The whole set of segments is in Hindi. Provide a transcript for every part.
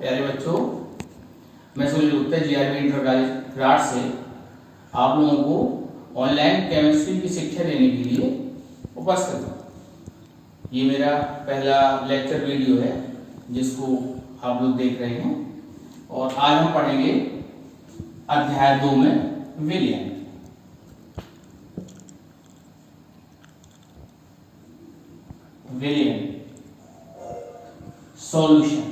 प्यारे बच्चों, मैं Sunil Gupta GRB inter college Rath से आप लोगों को ऑनलाइन केमिस्ट्री की शिक्षा देने के लिए उपस्थित हूँ। ये मेरा पहला लेक्चर वीडियो है जिसको आप लोग देख रहे हैं और आज हम पढ़ेंगे अध्याय 2 में विलयन। विलयन सॉल्यूशन।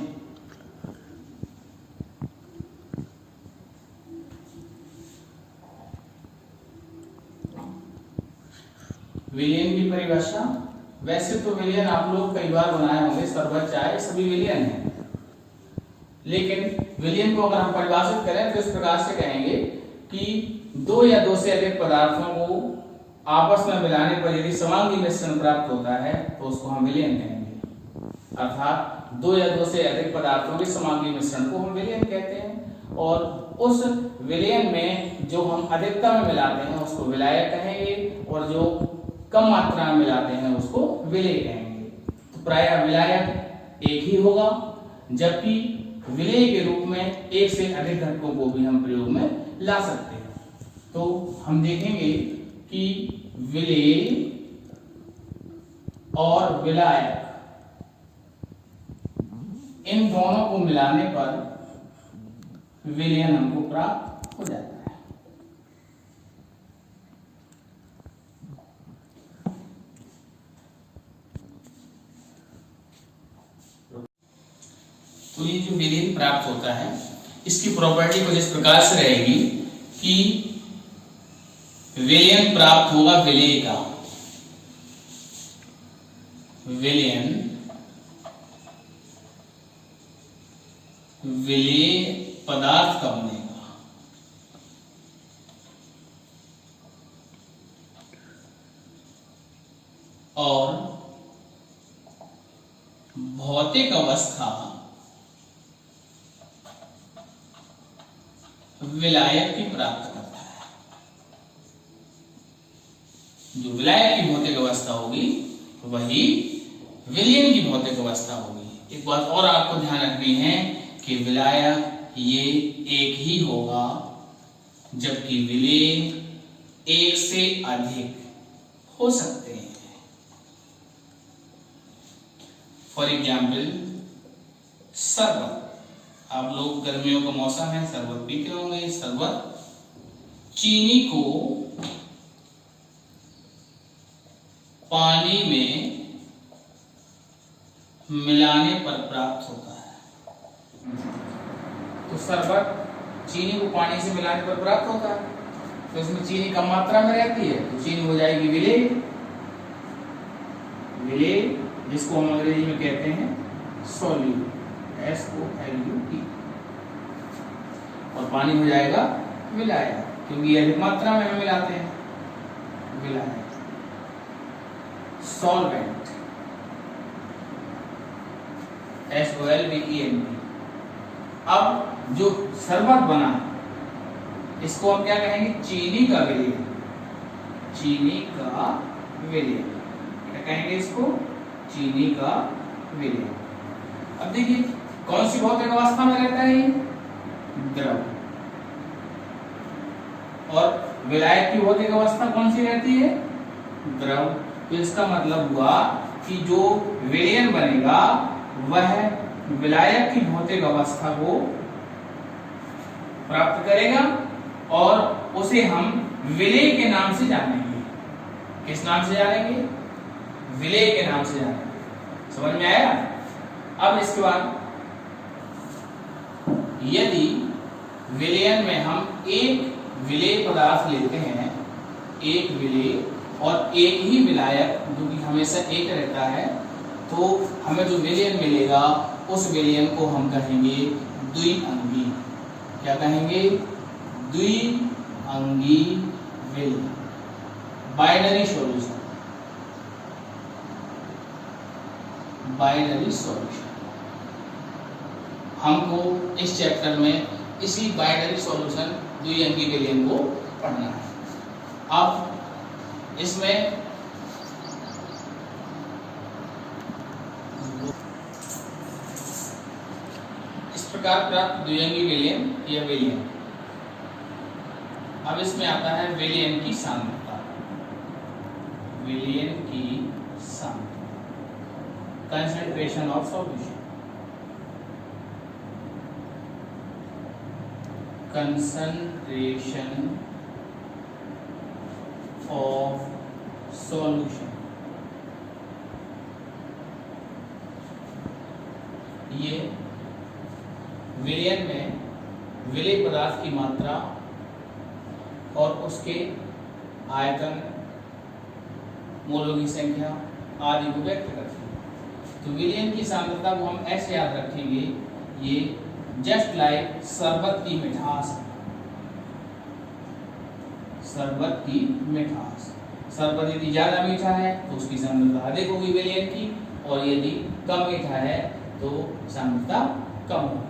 विलयन की परिभाषा, वैसे तो विलयन आप लोग कई बार बनाए होंगे, शरबत चाय सभी विलयन है, लेकिन विलयन को अगर हम परिभाषित करें तो इस प्रकार से कहेंगे कि दो या दो से अधिक पदार्थों को आपस में मिलाने पर यदि समांगी मिश्रण प्राप्त होता है तो उसको हम विलयन कहेंगे। अर्थात दो या दो से अधिक पदार्थों के समांगी मिश्रण को हम विलयन कहते हैं और उस विलयन में जो हम अधिकता में मिलाते हैं उसको विलायक कहेंगे और जो कम मात्रा में मिलाते हैं उसको विलेय कहेंगे। तो प्रायः विलायक एक ही होगा, जबकि विलेय के रूप में एक से अधिक घटकों को भी हम प्रयोग में ला सकते हैं। तो हम देखेंगे कि विलेय और विलायक इन दोनों को मिलाने पर विलयन हमको प्राप्त हो जाता है। तो ये जो विलयन प्राप्त होता है इसकी प्रॉपर्टी कुछ इस प्रकार से रहेगी कि विलयन प्राप्त होगा विलेय का। विलयन विलेय पदार्थ का बनेगा और भौतिक अवस्था विलायक की प्राप्त करता है। जो विलायक की भौतिक अवस्था होगी वही विलयन की भौतिक अवस्था होगी। एक बात और आपको ध्यान रखनी है कि विलायक ये एक ही होगा, जबकि विलेय एक से अधिक हो सकते हैं। फॉर एग्जाम्पल शरबत, आप लोग गर्मियों का मौसम है शरबत पीते होंगे। शरबत चीनी को पानी में मिलाने पर प्राप्त होता है। तो शरबत चीनी को पानी से मिलाने पर प्राप्त होता है, तो इसमें चीनी कम मात्रा में रहती है तो चीनी हो जाएगी विलेय। विलेय जिसको हम अंग्रेजी में कहते हैं सॉल्यूट, SOLUT, और पानी हो जाएगा विलायक, क्योंकि अधिक मात्रा में हम मिलाते हैं। विलायक सॉल्वेंट, SOLVENT। अब जो शरबत बना इसको हम क्या कहेंगे? चीनी का विलय। चीनी का विलय क्या कहेंगे इसको? चीनी का विलय। अब देखिए कौन सी भौतिक अवस्था में रहता है ये? द्रव। और विलायक की भौतिक अवस्था कौन सी रहती है? द्रव। तो इसका मतलब हुआ कि जो विलयन बनेगा वह विलायक की भौतिक अवस्था को प्राप्त करेगा और उसे हम विलेय के नाम से जानेंगे। किस नाम से जानेंगे? विलेय के नाम से जानेंगे। समझ में आया? अब इसके बाद यदि विलयन में हम एक विलेय पदार्थ लेते हैं, एक विलेय और एक ही विलायक जो कि हमेशा एक रहता है, तो हमें जो विलयन मिलेगा उस विलयन को हम कहेंगे द्विअंगी। क्या कहेंगे? द्विअंगी विलयन, बाइनरी सॉल्यूशन। बाइनरी सॉल्यूशन हमको इस चैप्टर में इसी बाइनरी सॉल्यूशन द्विअंगी विलयन को पढ़ना है। अब इसमें प्रकार प्राप्त द्विअंगी विलयन या विलयन। अब इसमें आता है विलयन की सांद्रता। विलयन की सांद्रता, concentration of solution. Concentration of solution, ये विलयन में विलेय पदार्थ की मात्रा और उसके आयतन, मोलों की संख्या आदि को व्यक्त करती है। तो विलयन की सांद्रता को हम ऐसे याद रखेंगे, ये जस्ट लाइक शरबत की मिठास। शरबत की मिठास, शरबत यदि ज्यादा मीठा है तो उसकी सांद्रता अधिक होगी विलयन की, और यदि कम मीठा है तो सांद्रता कम होगी।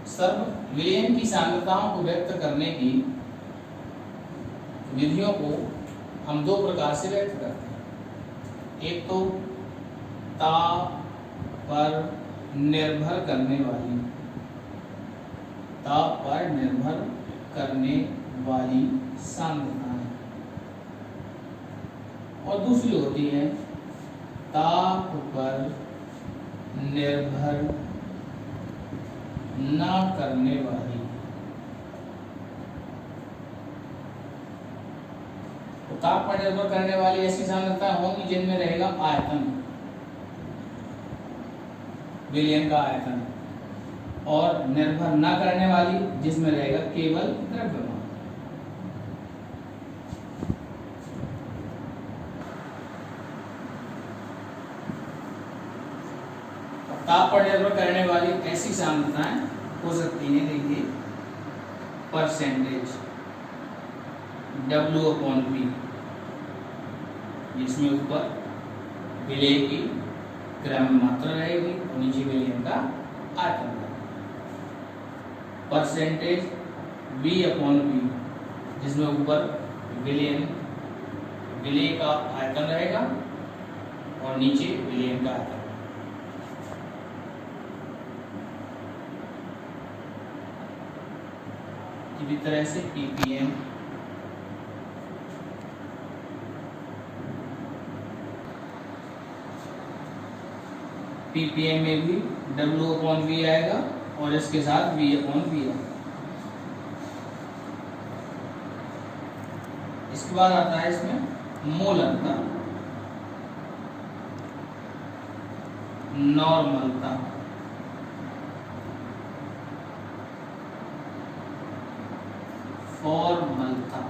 सर्व विलयन की सांद्रताओं को व्यक्त करने की विधियों को हम दो प्रकार से व्यक्त करते हैं। एक तो ताप पर निर्भर करने वाली, ताप पर निर्भर करने वाली सांद्रताएं, और दूसरी होती है ताप पर निर्भर न करने वाली। तो ताप पर निर्भर करने वाली ऐसी सांद्रता होंगी जिनमें रहेगा आयतन, विलयन का आयतन, और निर्भर न करने वाली जिसमें रहेगा केवल द्रव्यमान। ताप पर निर्भर करने वाली ऐसी सांद्रताएं हो सकती हैं, देखिए परसेंटेज W/P, जिसमें ऊपर विलय की ग्राम मात्रा रहेगी और नीचे विलयन का आयतन रहेगा। परसेंटेज V/P, जिसमें ऊपर विलय का आयतन रहेगा और नीचे विलयन का आयतन। इसी तरह से ppm, ppm में भी W/V आएगा और इसके साथ V/V आएगा। इसके बाद आता है इसमें मोलरता, नॉर्मलता, फॉर्मलता,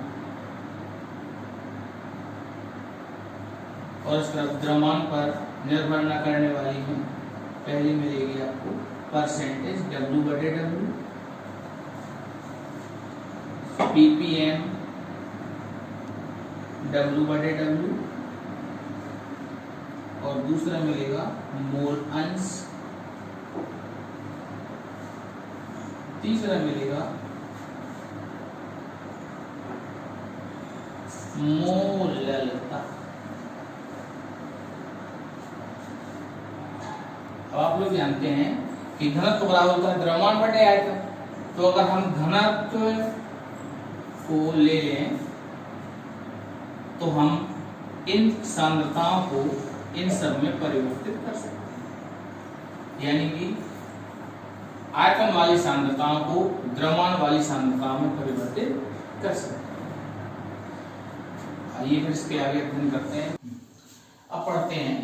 और इस तरफ द्रव्यमान पर निर्भर न करने वाली में पहली मिलेगी आपको परसेंटेज W/W, ppm W/W, और दूसरा मिलेगा मोल अंश, तीसरा मिलेगा मोललता। अब आप लोग जानते हैं कि घनत्व बराबर होता है द्रव्यमान बटे आयतन। तो अगर हम घनत्व को ले लें तो हम इन सांद्रताओं को इन सब में परिवर्तित कर सकते हैं, यानी कि आयतन वाली सांद्रताओं को द्रव्यमान वाली सांद्रताओं में परिवर्तित कर सकते हैं। आइए फिर इसके आगे अध्ययन करते हैं। अब पढ़ते हैं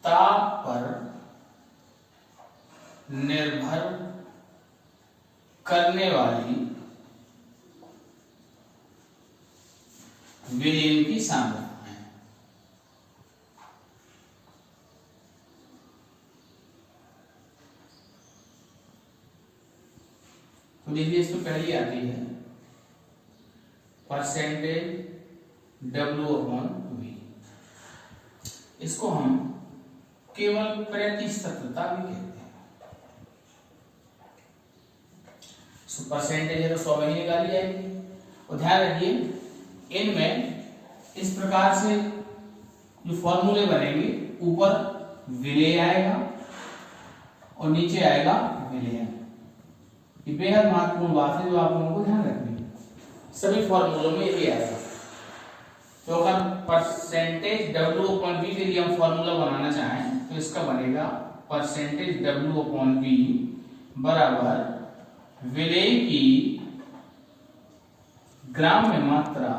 ताप पर निर्भर करने वाली विलयन की सांद्रताएं। तो देखिए इसमें पहली आती है परसेंटेज W/V। इसको हम केवल प्रतिशतता भी कहते हैं। परसेंटेज है तो 100 में ही निकाली जाएगी। और ध्यान रखिए इनमें इस प्रकार से जो फॉर्मूले बनेंगे ऊपर विलेय आएगा और नीचे आएगा विलयन। ये बेहद महत्वपूर्ण बात है जो आप लोगों को ध्यान रखनी है, सभी फॉर्मूलों में ये आएगा। तो अगर परसेंटेज W/V के लिए हम फॉर्मूला बनाना चाहें तो इसका बनेगा परसेंटेज W/V बराबर विलेय की ग्राम में मात्रा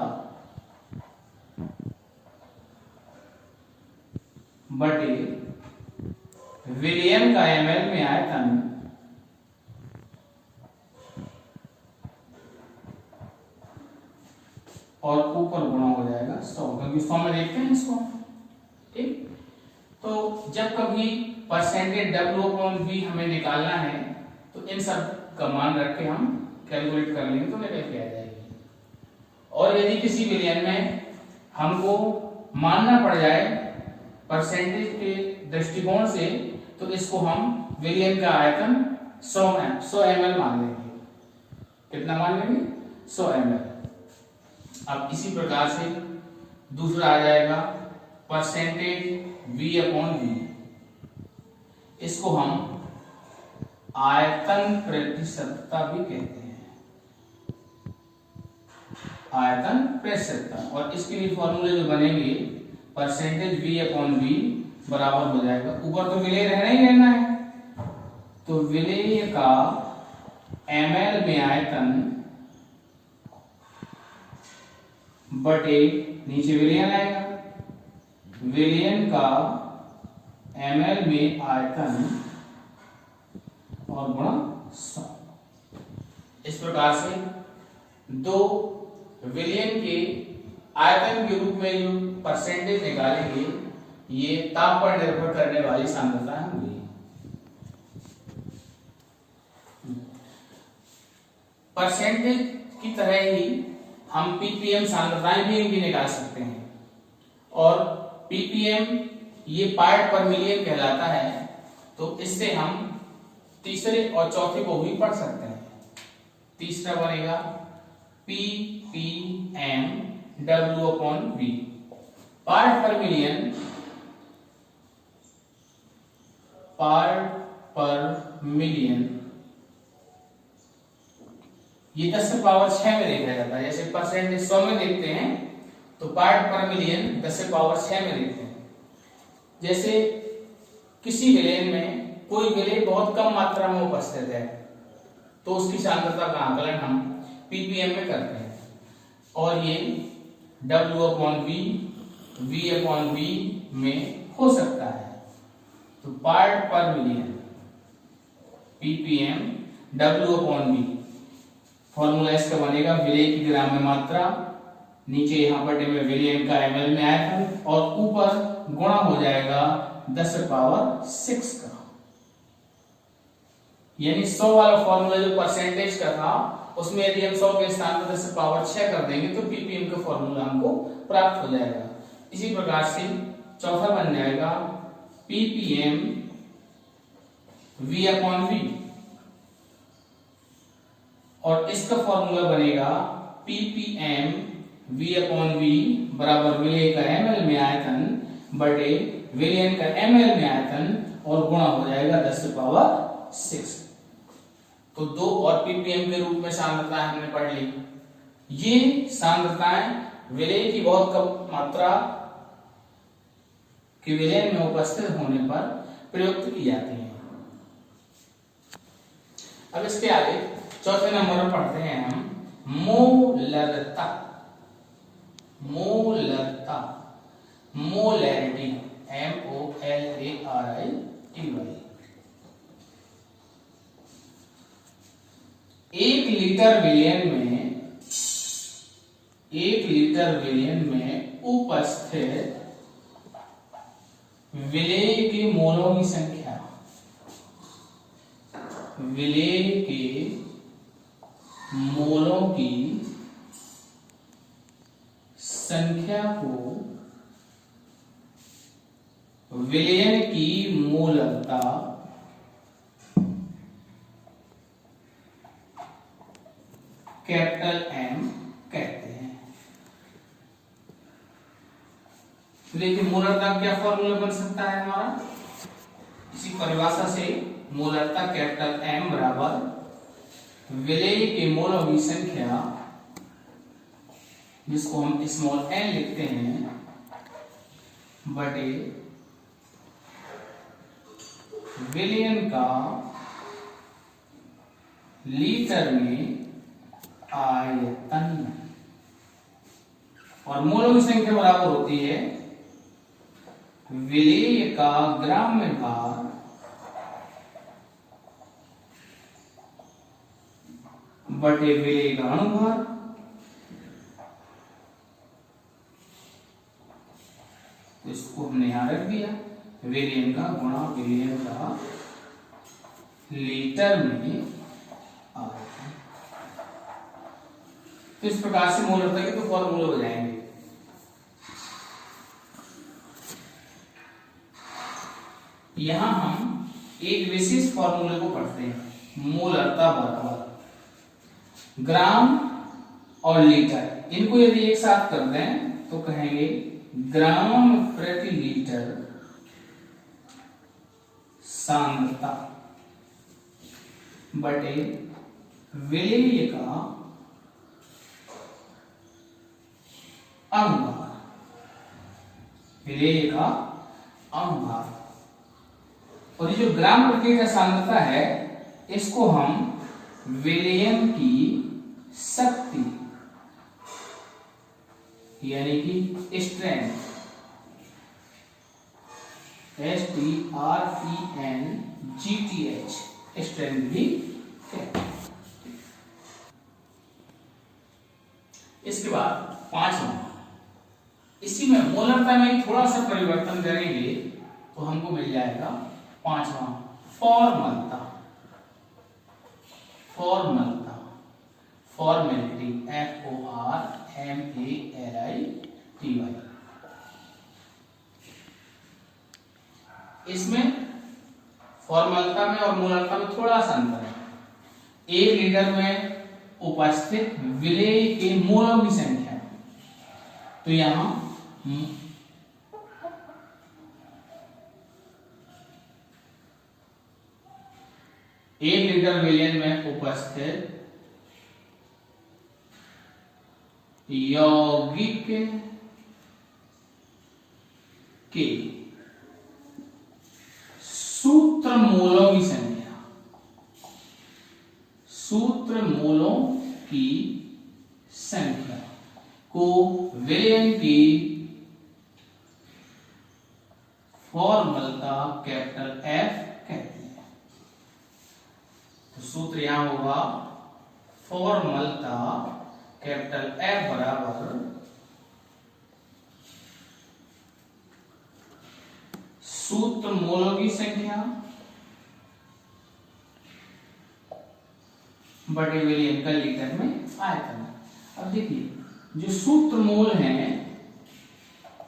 बटे विलयन का ml में आयतन और ऊपर गुणा हो जाएगा 100, क्योंकि 100 में देखते हैं इसको। ठीक, तो जब कभी परसेंटेज W/V हमें निकालना है तो इन सब का मान रख के हम कैलकुलेट कर लेंगे तो निकल के आ जाएगी। और यदि किसी विलयन में हमको मानना पड़ जाए परसेंटेज के दृष्टिकोण से तो इसको हम विलयन का आयतन 100 ml मान लेंगे। कितना मान लेंगे? 100 ml। अब इसी प्रकार से दूसरा आ जाएगा परसेंटेज V/V, इसको हम आयतन प्रतिशतता भी कहते हैं, आयतन प्रतिशतता। और इसके लिए फॉर्मूले जो बनेंगे परसेंटेज V/V बराबर हो जाएगा, ऊपर तो विलेय रहना ही रहना है, तो विलेय का ml में आयतन बटे नीचे विलयन आएगा, विलयन का ml में आयतन और गुणा 100। इस प्रकार से दो विलयन के आयतन के रूप में जो परसेंटेज निकालेंगे ये ताप पर निर्भर करने वाली सांद्रता होंगी। परसेंटेज की तरह ही हम ppm सांद्रताएं भी इनकी निकाल सकते हैं, और ppm ये पार्ट पर मिलियन कहलाता है, तो इससे हम तीसरे और चौथे को भी पढ़ सकते हैं। तीसरा बनेगा ppm W/V, पार्ट पर मिलियन, पार्ट पर मिलियन ये 10 से पावर 6 में देखा जाता है। जैसे परसेंटेज 100 में देखते हैं तो पार्ट पर मिलियन 10 से पावर 6 में देखते हैं। जैसे किसी विलयन में कोई विलेय बहुत कम मात्रा में उपस्थित है तो उसकी सांद्रता का आकलन हम ppm में करते हैं, और ये W/V V/V में हो सकता है। तो पार्ट पर मिलियन ppm W/V, फॉर्मूला इसका बनेगा विलेय की ग्राम में मात्रा, नीचे यहाँ पर में विलयन का ml में आयतन और ऊपर गुणा हो जाएगा 10 से पावर 6 का। यानी 100 वाला फॉर्मूला जो परसेंटेज का था उसमें यदि हम 100 के स्थान पर 10 से पावर 6 कर देंगे तो ppm का फॉर्मूला हमको प्राप्त हो जाएगा। इसी प्रकार से चौथा बन जाएगा ppm V/V, और इसका फॉर्मूला बनेगा ppm V/V बराबर विलेय का ml में आयतन बटे विलयन का ml में आयतन और गुणा हो जाएगा 10 से पावर 6। तो दो और ppm के रूप में सांद्रताएं हमने पढ़ ली। ये सांद्रताएं विलेय की बहुत कम मात्रा के विलयन में उपस्थित होने पर प्रयुक्त की जाती हैं। अब इसके आगे चौथे नंबर पर पढ़ते हैं हम मोलरता। मोलरता, मोलैरिटी, MOLARITY। 1 लीटर विलयन में उपस्थित विलेय के मोलों की संख्या, विलेय के मोलों की संख्या को विलयन की मोलकता कैपिटल M कहते हैं। देखिए मोलरता क्या फॉर्मूला बन सकता है हमारा, इसी परिभाषा से मोलरता कैपिटल M बराबर विलेय के मोलों की संख्या, जिसको हम स्मॉल n लिखते हैं, बटे विलियन का लीटर में आयतन, और मोलों की संख्या बराबर होती है विलेय का ग्राम में भार बटे विलेय का अणुभार। तो इसको हमने यहां रख दिया, विलियन का गुणा विलियन का लीटर में आयतन। तो इस प्रकार से मोलरता के तो फॉर्मूले हो जाएंगे। यहां हम एक विशेष फॉर्मूले को पढ़ते हैं, मोलरता बराबर ग्राम और लीटर, इनको यदि एक साथ कर दें तो कहेंगे ग्राम प्रति लीटर सांद्रता बटे विलेय का अणुभार, विलेय का अणुभार। और ये जो ग्राम प्रति लीटर सांद्रता है, इसको हम विलयन की शक्ति यानी कि स्ट्रेंथ, STRENGTH, स्ट्रेंथ भी कहते हैं। इसके बाद पांचवा, इसी में मोलरता में थोड़ा सा परिवर्तन करेंगे तो हमको मिल जाएगा पांचवा फॉर्मलता, फॉर्मलता, फॉर्मेलिटी, FORMALITY। इसमें फॉर्मलता में और मोलरता में थोड़ा सा अंतर है। 1 लीटर में उपस्थित विलेय के मोलों की संख्या, तो यहां 1 लीटर विलियन में उपस्थित यौगिक के सूत्र मोलों की संख्या, सूत्र मोलों की संख्या को विलियन की फॉर्मलता कैपिटल F कहते हैं। तो सूत्र यहां होगा फॉर्मलता कैपिटल F बराबर सूत्र मोलों की संख्या बटे विलियन का लीटर में आयतन। अब देखिए जो सूत्र मोल हैं,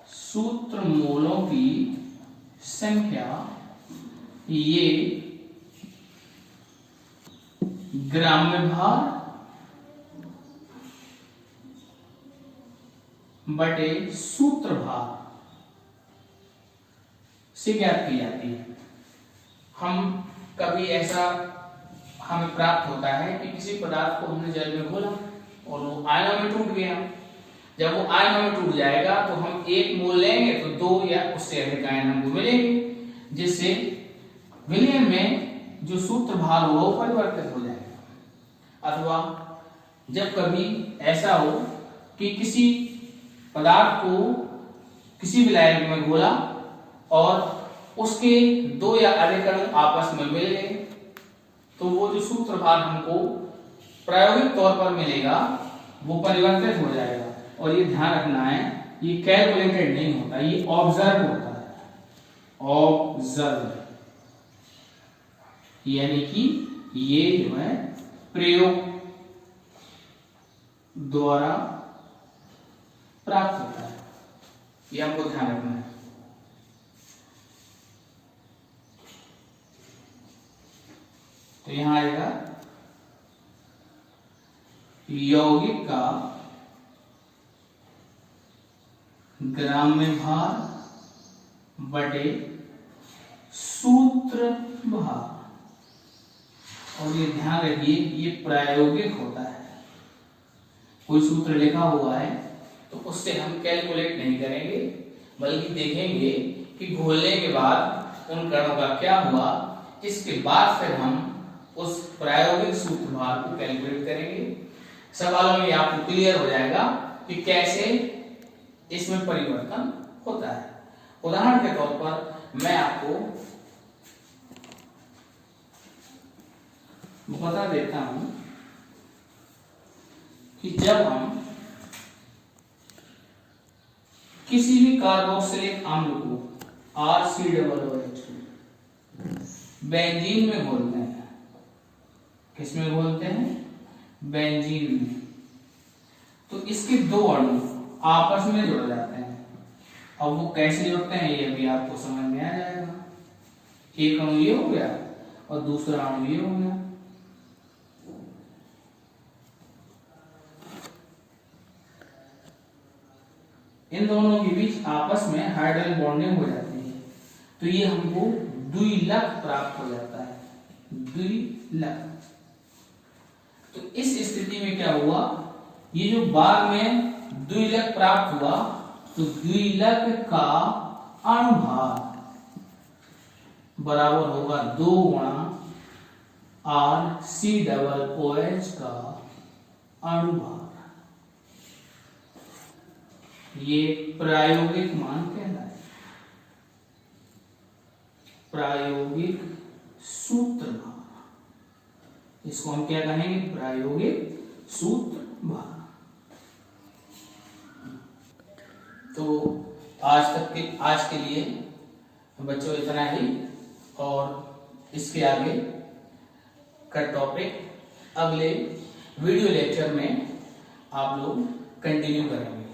सूत्र मोलों की संख्या ये ग्राम में भार बटे सूत्र भार से ज्ञात की जाती है। हम कभी ऐसा हमें प्राप्त होता है कि किसी पदार्थ को हमने जल में घोला और वो आयनों में टूट गया। जब वो आयनों में टूट जाएगा तो हम 1 मोल लेंगे तो 2 या उससे अधिक आयन हमको मिलेंगे, जिससे विलयन में जो सूत्र भार हो वो परिवर्तित हो जाएगा। अथवा जब कभी ऐसा हो कि किसी पदार्थ को किसी विलायक में घोला और उसके 2 या अधिक अणु आपस में मिल गए, तो वो जो सूत्र भार हमको प्रायोगिक तौर पर मिलेगा वो परिवर्तित हो जाएगा। और ये ध्यान रखना है, ये कैलकुलेटेड नहीं होता, ये ऑब्जर्व होता है। ऑब्जर्व यानी कि ये जो है प्रयोग द्वारा प्राप्त होता है, ये आपको ध्यान रखना है। तो यहां आएगा यौगिक का ग्राम में भार बटे सूत्र भार। और ये ध्यान रखिए ये प्रायोगिक होता है, कोई सूत्र लिखा हुआ है तो उससे हम कैलकुलेट नहीं करेंगे, बल्कि देखेंगे कि घोलने के बाद उन कणों का क्या हुआ, इसके बाद फिर हम उस प्रायोगिक सूत्र भार को कैलकुलेट करेंगे। सवालों में आपको क्लियर हो जाएगा कि कैसे इसमें परिवर्तन होता है। उदाहरण के तौर पर मैं आपको बता देता हूं कि जब हम किसी भी कार्बोक्सिलिक अम्ल को RCOOH बेंजीन में घोलते हैं, किसमें घोलते हैं, बेंजीन में, तो इसके दो अणु आपस में जुड़ जाते हैं। अब वो कैसे जुड़ते हैं ये भी आपको समझ में आ जाएगा। एक अणु ये हो गया और दूसरा अणु ये हो गया। इन दोनों के बीच आपस में हाइड्रोजन बॉन्डिंग हो जाती है, तो ये हमको द्विलक प्राप्त हो जाता है, द्विलक। तो इस स्थिति में क्या हुआ, ये जो बाद में द्विलक प्राप्त हुआ, तो द्विलक का अणुभार बराबर होगा 2 गुणा RCOOH का अणुभार। ये प्रायोगिक मान कहलाता है, प्रायोगिक सूत्र भार। इसको हम क्या कहेंगे, प्रायोगिक सूत्र भार। तो आज के लिए बच्चों इतना ही, और इसके आगे का टॉपिक अगले वीडियो लेक्चर में आप लोग कंटिन्यू करेंगे।